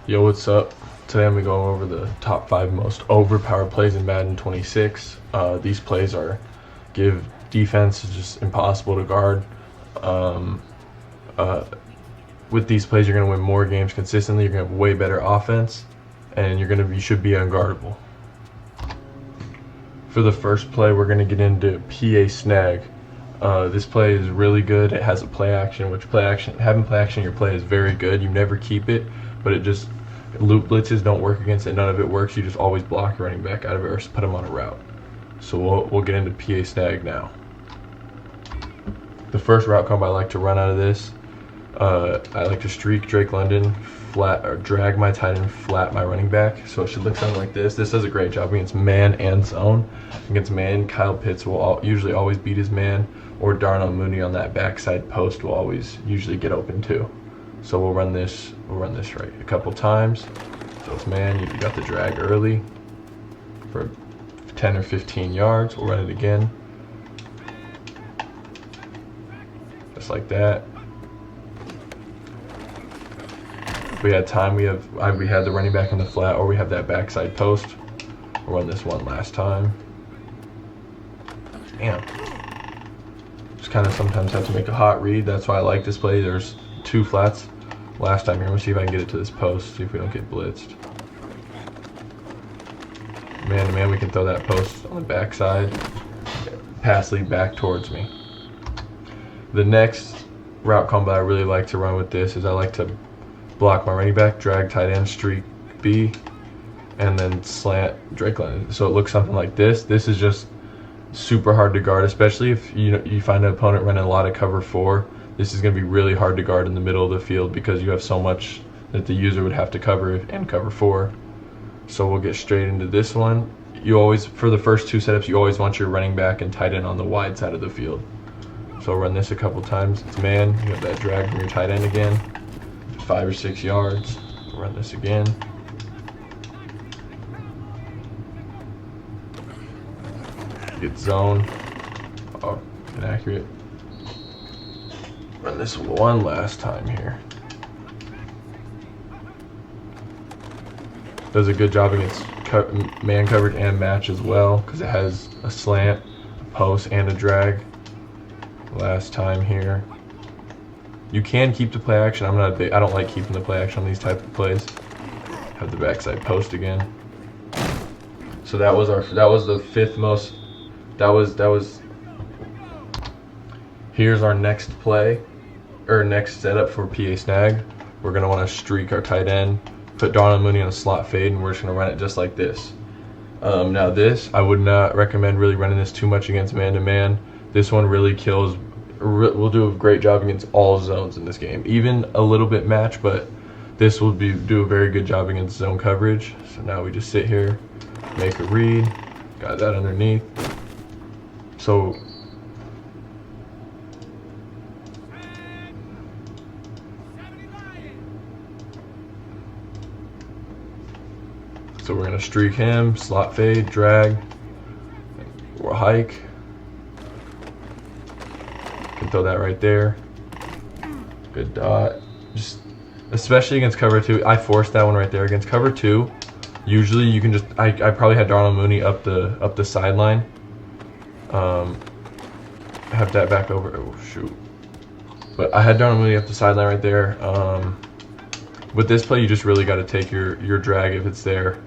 Yo, what's up? Today I'm going to go over the top 5 most overpowered plays in Madden 26. These plays give defense is just impossible to guard. Um, uh, with these plays, you're going to win more games consistently. You're going to have way better offense, and you should be unguardable. For the first play, we're going to get into PA snag. This play is really good. It has a play action, having play action in your play is very good. You never keep it, but loop blitzes don't work against it. None of it works. You just always block your running back out of it or put him on a route. So we'll get into PA snag now. The first route combo I like to run out of this, I like to streak Drake London flat, or drag my tight end flat my running back. So it should look something like this. This does a great job against man and zone. Against man, Kyle Pitts will usually always beat his man, or Darnell Mooney on that backside post will usually get open too. So we'll run this right a couple times. So it's man, you got the drag early for 10 or 15 yards. We'll run it again. Just like that. If we had time, we had the running back on the flat, or we have that backside post. We'll run this one last time. Damn. Just kind of sometimes have to make a hot read. That's why I like this play. There's 2 flats. Last time here, I'm gonna see if I can get it to this post, see if we don't get blitzed. Man to man, we can throw that post on the backside. Pass lead back towards me. The next route combo I really like to run with this is I like to block my running back, drag tight end, streak B, and then slant Drake London. So it looks something like this. This is just super hard to guard, especially if you find an opponent running a lot of cover 4. This is going to be really hard to guard in the middle of the field because you have so much that the user would have to cover and cover 4. So we'll get straight into this one. For the first 2 setups, you always want your running back and tight end on the wide side of the field. So I'll run this a couple times. It's man, you have that drag from your tight end again, 5 or 6 yards. We'll run this again. Get zone. Oh, inaccurate. Run this one last time here. Does a good job against man coverage and match as well, because it has a slant, a post, and a drag. Last time here. You can keep the play action. I don't like keeping the play action on these type of plays. Have the backside post again. So that was the 5th most. Here's our next play, or next setup for PA snag. We're gonna want to streak our tight end, put Darnell Mooney on a slot fade, and we're just gonna run it just like this. Now this, I would not recommend really running this too much against man-to-man. This one really kills. We'll do a great job against all zones in this game, even a little bit match, but this will do a very good job against zone coverage. So now we just sit here, make a read, got that underneath. So we're gonna streak him, slot fade, drag, or hike. Can throw that right there. Good dot. Just especially against cover 2, I forced that one right there. Against cover 2, usually you can just I probably had Darnell Mooney up the sideline. Have that back over. Oh shoot! But I had Darnell Mooney up the sideline right there. With this play, you just really got to take your drag if it's there,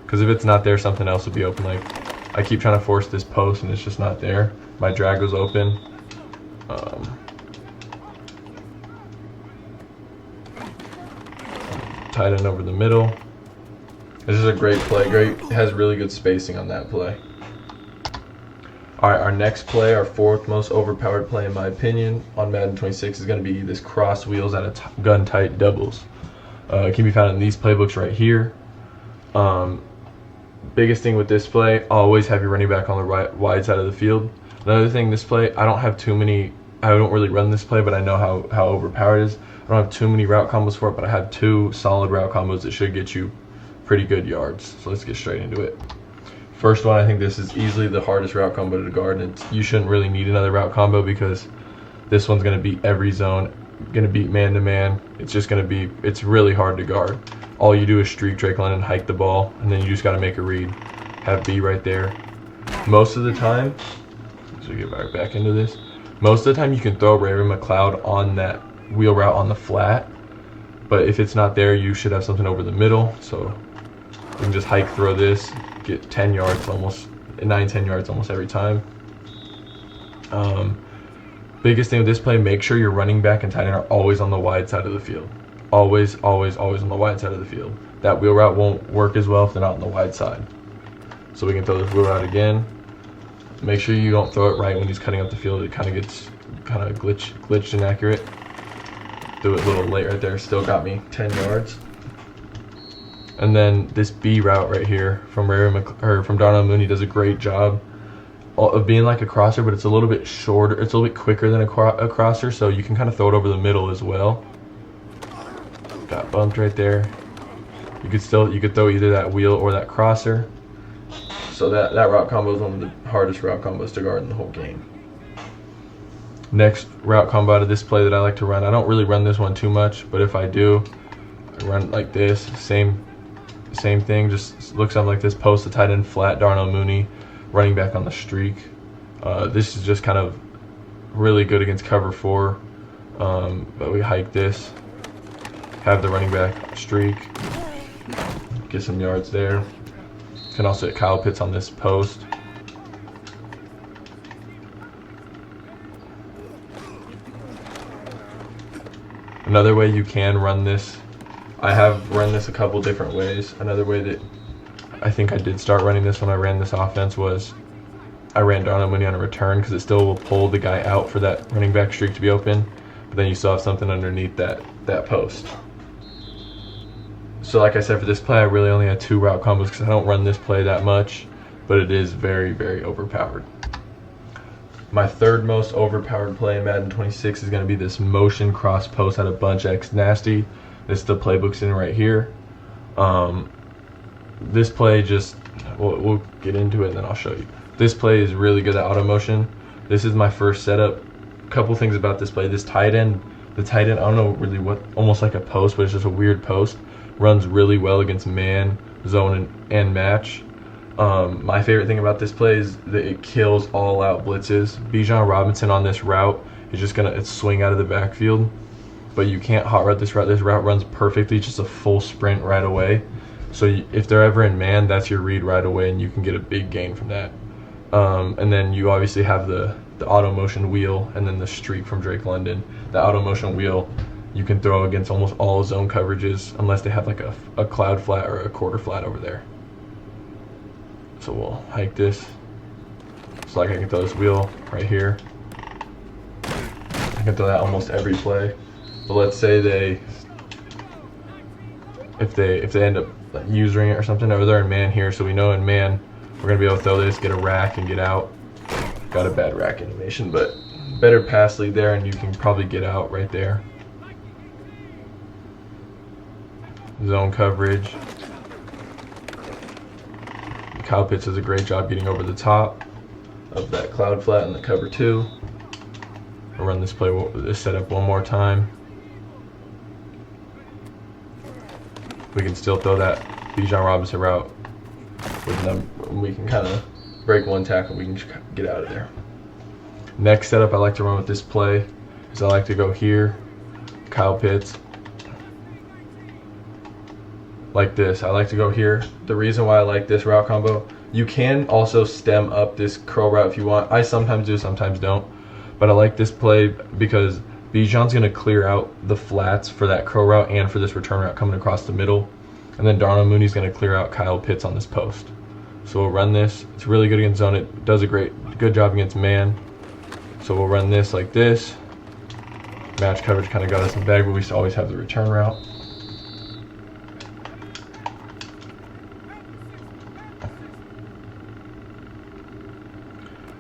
because if it's not there, something else will be open. Like I keep trying to force this post and it's just not there. My drag was open. Tight end over the middle. This is a great play. It has really good spacing on that play. Alright, our next play, our 4th most overpowered play in my opinion on Madden 26 is going to be this cross wheels out of gun tight doubles. It can be found in these playbooks right here. Biggest thing with this play, always have your running back on the wide side of the field. Another thing, this play, I don't really run this play, but I know how overpowered it is. I don't have too many route combos for it, but I have 2 solid route combos that should get you pretty good yards. So let's get straight into it. First one, I think this is easily the hardest route combo to guard, and you shouldn't really need another route combo because this one's going to beat every zone, going to beat man-to-man. It's really hard to guard. all you do is streak Drake London, hike the ball, and then you just got to make a read. Have B right there. Most of the time, so we get right back into this. Most of the time, you can throw Ray McLeod on that wheel route on the flat, but if it's not there, you should have something over the middle. So you can just hike, throw this, get 10 yards almost, 9-10 yards almost every time. Biggest thing with this play, make sure your running back and tight end are always on the wide side of the field. Always, always, always on the wide side of the field. That wheel route won't work as well if they're not on the wide side. So we can throw this wheel route again. Make sure you don't throw it right when he's cutting up the field. It kind of gets glitched inaccurate. Do it a little late right there. Still got me 10 yards. And then this B route right here from Darnell Mooney does a great job of being like a crosser, but it's a little bit shorter. It's a little bit quicker than a crosser, so you can kind of throw it over the middle as well. Got bumped right there. You could throw either that wheel or that crosser. So that route combo is one of the hardest route combos to guard in the whole game. Next route combo out of this play that I like to run. I don't really run this one too much, but if I do, I run it like this. Same thing. Just looks something like this. Post the tight end flat. Darnell Mooney running back on the streak. This is just kind of really good against cover 4. But we hike this. Have the running back streak. Get some yards there. Can also hit Kyle Pitts on this post. Another way you can run this, I have run this a couple different ways. Another way that I think I did start running this when I ran this offense was I ran Darnell Mooney on a return because it still will pull the guy out for that running back streak to be open, but then you still have something underneath that post. So like I said, for this play, I really only had 2 route combos because I don't run this play that much, but it is very, very overpowered. My third most overpowered play in Madden 26 is going to be this motion cross post out of bunch X nasty. This is the playbook's in right here. This play just, we'll get into it and then I'll show you. This play is really good at auto motion. This is my first setup. Couple things about this play. This tight end, I don't know really what, almost like a post, but it's just a weird post. Runs really well against man, zone, and match. My favorite thing about this play is that it kills all-out blitzes. Bijan Robinson on this route is just gonna swing out of the backfield, but you can't hot route this route. This route runs perfectly, just a full sprint right away. So if they're ever in man, that's your read right away, and you can get a big gain from that. And then you obviously have the auto motion wheel, and then the streak from Drake London. The auto motion wheel you can throw against almost all zone coverages unless they have like a cloud flat or a quarter flat over there. So we'll hike this. So like I can throw this wheel right here. I can throw that almost every play. But let's say if they end up using it or something, or they're in man here, so we know in man we're gonna be able to throw this, get a rack, and get out. Got a bad rack animation, but better pass lead there, and you can probably get out right there. Zone coverage. Kyle Pitts does a great job getting over the top of that cloud flat in the cover 2. I'll run this setup one more time. We can still throw that Bijan Robinson route with them. We can kind of break one tackle. We can just get out of there. Next setup I like to run with this play is I like to go here, Kyle Pitts, like this. I like to go here. The reason why I like this route combo, you can also stem up this curl route if you want. I sometimes do, sometimes don't. But I like this play because Bijan's going to clear out the flats for that curl route and for this return route coming across the middle. And then Darnell Mooney's going to clear out Kyle Pitts on this post. So we'll run this. It's really good against zone. It does a good job against man. So we'll run this like this. Match coverage kind of got us in the bag, but we still always have the return route.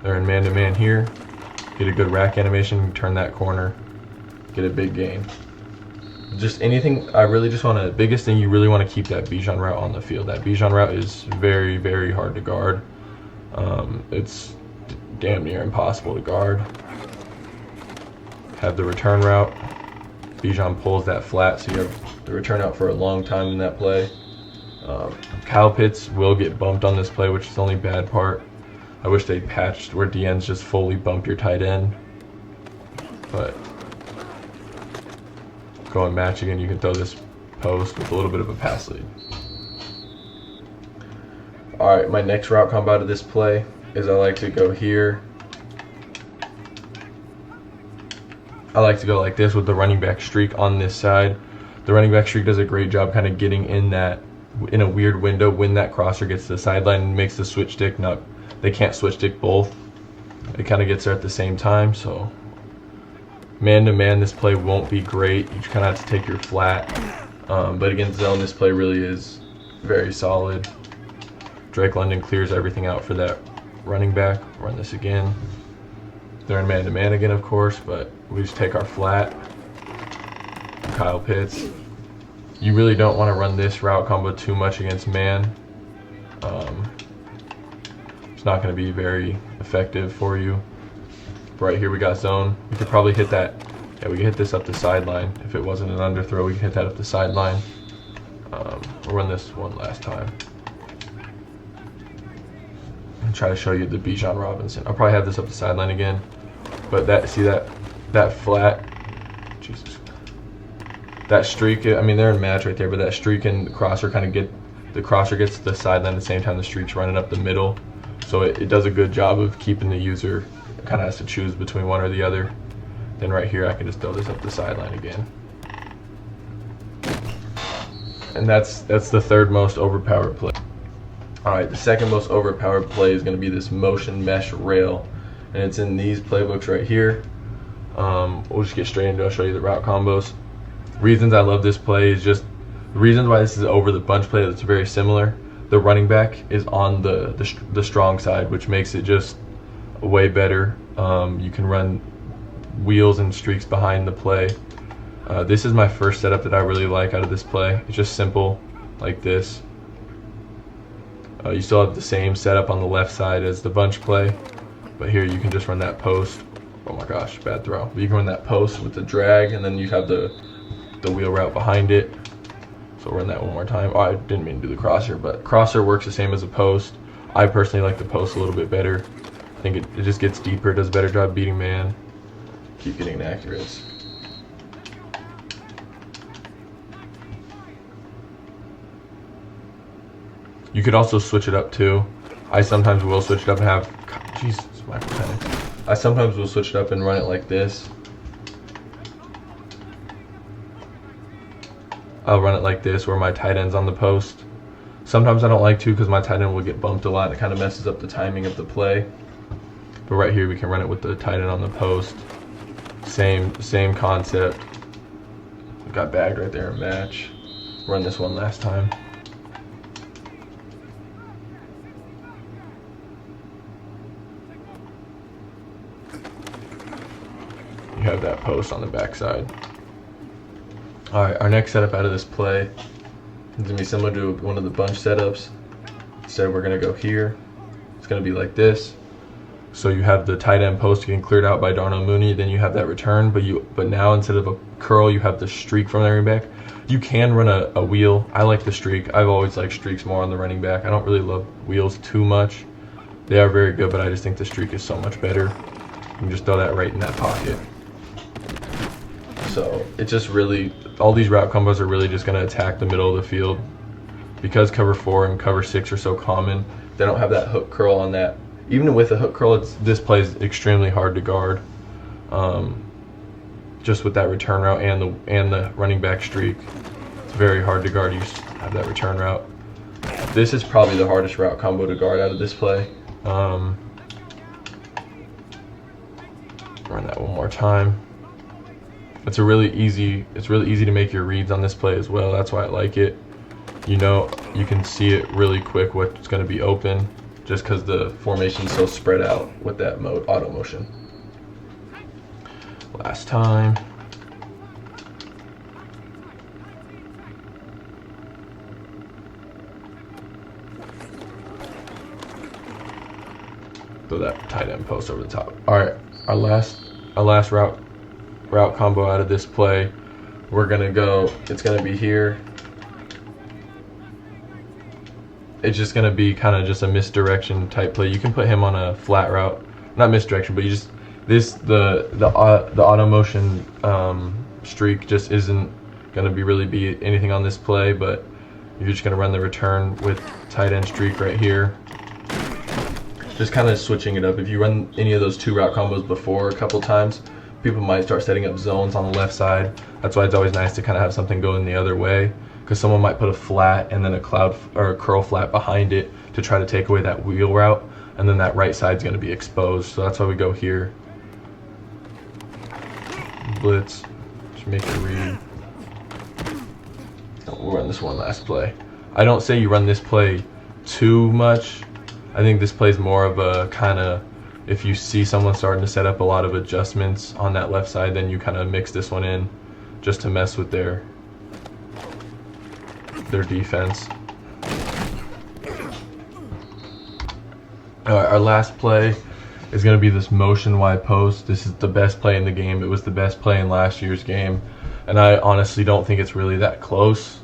They're in man-to-man here. Get a good rack animation, turn that corner, get a big gain. Just anything, biggest thing, you really want to keep that Bijan route on the field. That Bijan route is very, very hard to guard. It's damn near impossible to guard. Have the return route. Bijan pulls that flat, so you have the return out for a long time in that play. Kyle Pitts will get bumped on this play, which is the only bad part. I wish they patched where DNs just fully bump your tight end. But going match again, you can throw this post with a little bit of a pass lead. Alright, my next route combo to this play is I like to go here. I like to go like this with the running back streak on this side. The running back streak does a great job kind of getting in a weird window when that crosser gets to the sideline and makes the switch stick. Not, they can't switch stick both. It kind of gets there at the same time. So man to man, this play won't be great. You kind of have to take your flat. But against zone, this play really is very solid. Drake London clears everything out for that running back. Run this again. They're in man to man again, of course, but we just take our flat. Kyle Pitts. You really don't want to run this route combo too much against man. It's not going to be very effective for you. Right here we got zone. We could probably hit that. Yeah, we could hit this up the sideline. If it wasn't an underthrow, we could hit that up the sideline. We'll run this one last time. And try to show you the Bijan Robinson. I'll probably have this up the sideline again. But that flat, Jesus, that streak, I mean, they're in match right there, but that streak and the crosser the crosser gets to the sideline at the same time the streak's running up the middle. So it does a good job of keeping the user, kind of has to choose between one or the other. Then right here, I can just throw this up the sideline again. And that's the third most overpowered play. Alright, the second most overpowered play is going to be this motion mesh rail. And it's in these playbooks right here. We'll just get straight into it. I'll show you the route combos. Reasons I love this play is just the reasons why this is over the bunch play that's very similar. The running back is on the strong side, which makes it just way better. You can run wheels and streaks behind the play. This is my first setup that I really like out of this play. It's just simple like this. You still have the same setup on the left side as the bunch play, but here you can just run that post. Oh my gosh, bad throw. But you can run that post with the drag, and then you have the wheel route behind it. So run that one more time. Oh, I didn't mean to do the crosser, but crosser works the same as a post. I personally like the post a little bit better. I think it just gets deeper, does a better job beating man. Keep getting accurate. You could also switch it up too. I sometimes will switch it up and have, Jesus, Michael Penix. I sometimes will switch it up and run it like this. I'll run it like this where my tight end's on the post. Sometimes I don't like to because my tight end will get bumped a lot and it kind of messes up the timing of the play. But right here we can run it with the tight end on the post. Same concept. Got bagged right there in match. Run this one last time. You have that post on the backside. Alright, our next setup out of this play is going to be similar to one of the bunch setups. Instead, we're going to go here. It's going to be like this. So you have the tight end post getting cleared out by Darnell Mooney. Then you have that return, but now instead of a curl, you have the streak from the running back. You can run a wheel. I like the streak. I've always liked streaks more on the running back. I don't really love wheels too much. They are very good, but I just think the streak is so much better. You can just throw that right in that pocket. So it's just really, all these route combos are really just going to attack the middle of the field. Because cover 4 and cover 6 are so common, they don't have that hook curl on that. Even with a hook curl, this play is extremely hard to guard. Just with that return route and the running back streak, it's very hard to guard. You just have that return route. This is probably the hardest route combo to guard out of this play. Run that one more time. It's really easy to make your reads on this play as well. That's why I like it. You know, you can see it really quick what's going to be open just because the formation is so spread out with that auto motion. Last time. Throw that tight end post over the top. All right, our last route combo out of this play. we're gonna go, it's gonna be here. It's just gonna be kind of just a misdirection type play. You can put him on a flat route, not misdirection, but you just the auto motion streak just isn't gonna be anything on this play. But you're just gonna run the return with tight end streak right here. Just kind of switching it up. If you run any of those 2 route combos before a couple times, people might start setting up zones on the left side. That's why it's always nice to kind of have something going the other way, because someone might put a flat and then a cloud or a curl flat behind it to try to take away that wheel route, and then that right side's going to be exposed. So that's why we go here. Blitz, just make it read. We'll run this one last play. I don't say you run this play too much. I think this play is more of a kind of, if you see someone starting to set up a lot of adjustments on that left side, then you kind of mix this one in just to mess with their defense. All right, our last play is going to be this motion wide post. This is the best play in the game. It was the best play in last year's game, and I honestly don't think it's really that close.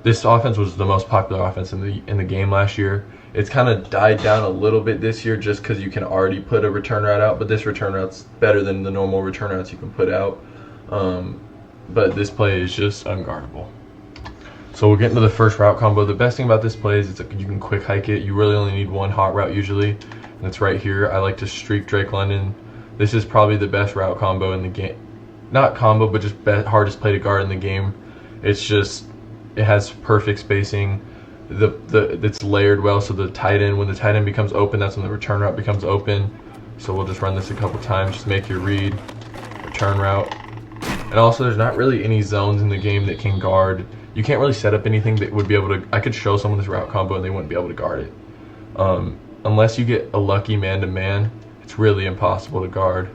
This offense was the most popular offense in the game last year. It's kind of died down a little bit this year just because you can already put a return route out, but this return route's better than the normal return routes you can put out. But this play is just unguardable. So we'll get into the first route combo. The best thing about this play is you can quick hike it. You really only need 1 hot route usually, and it's right here. I like to streak Drake London. This is probably the best route combo in the game. Not combo, but just hardest play to guard in the game. It's just, it has perfect spacing. It's layered well, so the tight end, when the tight end becomes open, that's when the return route becomes open. So we'll just run this a couple times, just make your read, return route. And also there's not really any zones in the game that can guard. You can't really set up anything that would be able to, I could show someone this route combo and they wouldn't be able to guard it. Unless you get a lucky man-to-man, it's really impossible to guard.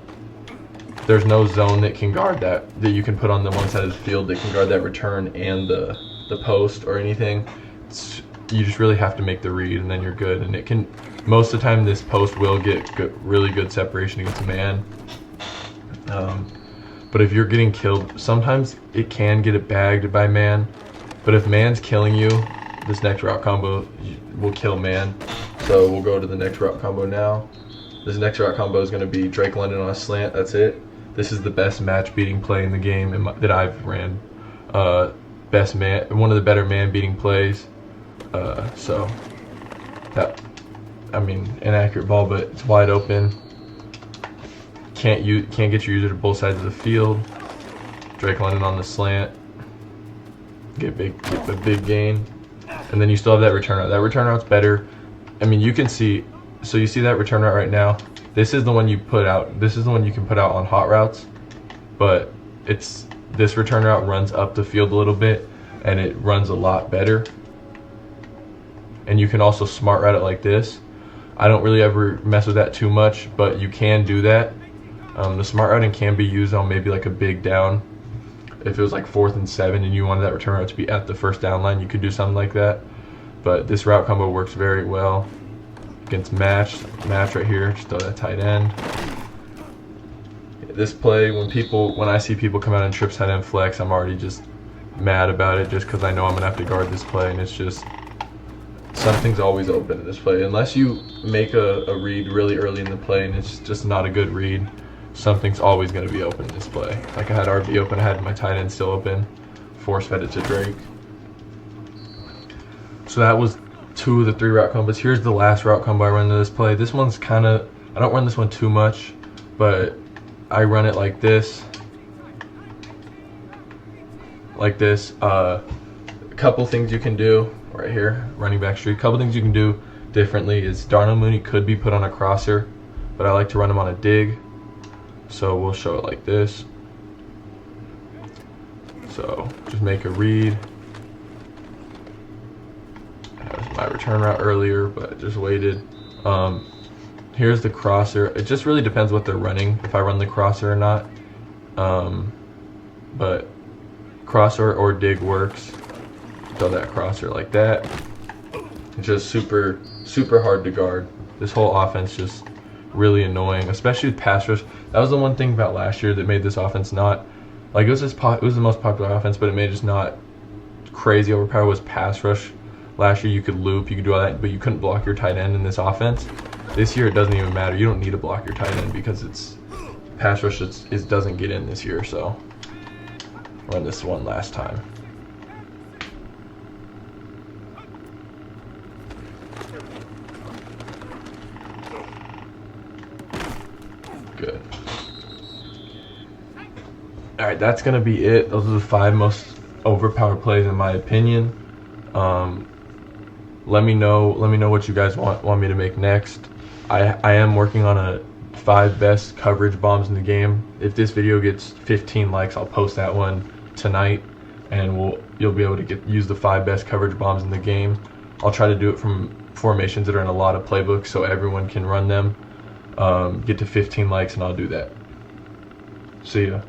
There's no zone that can guard that you can put on the one side of the field that can guard that return and the post or anything. You just really have to make the read, and then you're good. And it can, most of the time, this post will get really good separation against man. But if you're getting killed, sometimes it can get it bagged by man. But if man's killing you, this next route combo will kill man. So we'll go to the next route combo now. This next route combo is going to be Drake London on a slant. That's it. This is the best match-beating play in the game that I've ran. Best man, one of the better man-beating plays. So that, I mean, inaccurate ball, but it's wide open. Can't get your user to both sides of the field. Drake London on the slant. Get a big gain, and then you still have that return route. That return route's better. I mean, you can see. So you see that return route right now. This is the one you put out. This is the one you can put out on hot routes, but this return route runs up the field a little bit, and it runs a lot better. And you can also smart route it like this. I don't really ever mess with that too much, but you can do that. The smart routing can be used on maybe like a big down. If it was like 4th and 7 and you wanted that return route to be at the first down line, you could do something like that. But this route combo works very well against match right here. Just throw that tight end. This play, when I see people come out and trip tight end flex, I'm already just mad about it, just because I know I'm gonna have to guard this play, and it's just, something's always open in this play. Unless you make a read really early in the play and it's just not a good read, something's always going to be open in this play. Like I had RB open, I had my tight end still open, force fed it to Drake. So that was 2 of the 3 route combos. Here's the last route combo I run into this play. This one's kind of, I don't run this one too much, but I run it like this. A couple things you can do right here, running back streak. Couple things you can do differently is Darnell Mooney could be put on a crosser, but I like to run him on a dig. So we'll show it like this. So just make a read. That was my return route earlier, but just waited. Here's the crosser. It just really depends what they're running, if I run the crosser or not. But crosser or dig works. Throw that crosser like that. It's just super hard to guard. This whole offense just really annoying, especially with pass rush. That was the one thing about last year that made this offense not Like, it was it was the most popular offense, but it made just not crazy overpowered. Was pass rush. Last year you could loop, you could do all that, but you couldn't block your tight end in this offense. This year it doesn't even matter. You don't need to block your tight end because it's pass rush. It doesn't get in this year. So run this one last time. Good. All right, that's gonna be it. Those are the 5 most overpowered plays in my opinion. Let me know what you guys want me to make next. I am working on a 5 best coverage bombs in the game. If this video gets 15 likes, I'll post that one tonight, and you'll be able to use the 5 best coverage bombs in the game. I'll try to do it from formations that are in a lot of playbooks so everyone can run them. Get to 15 likes and I'll do that. See ya.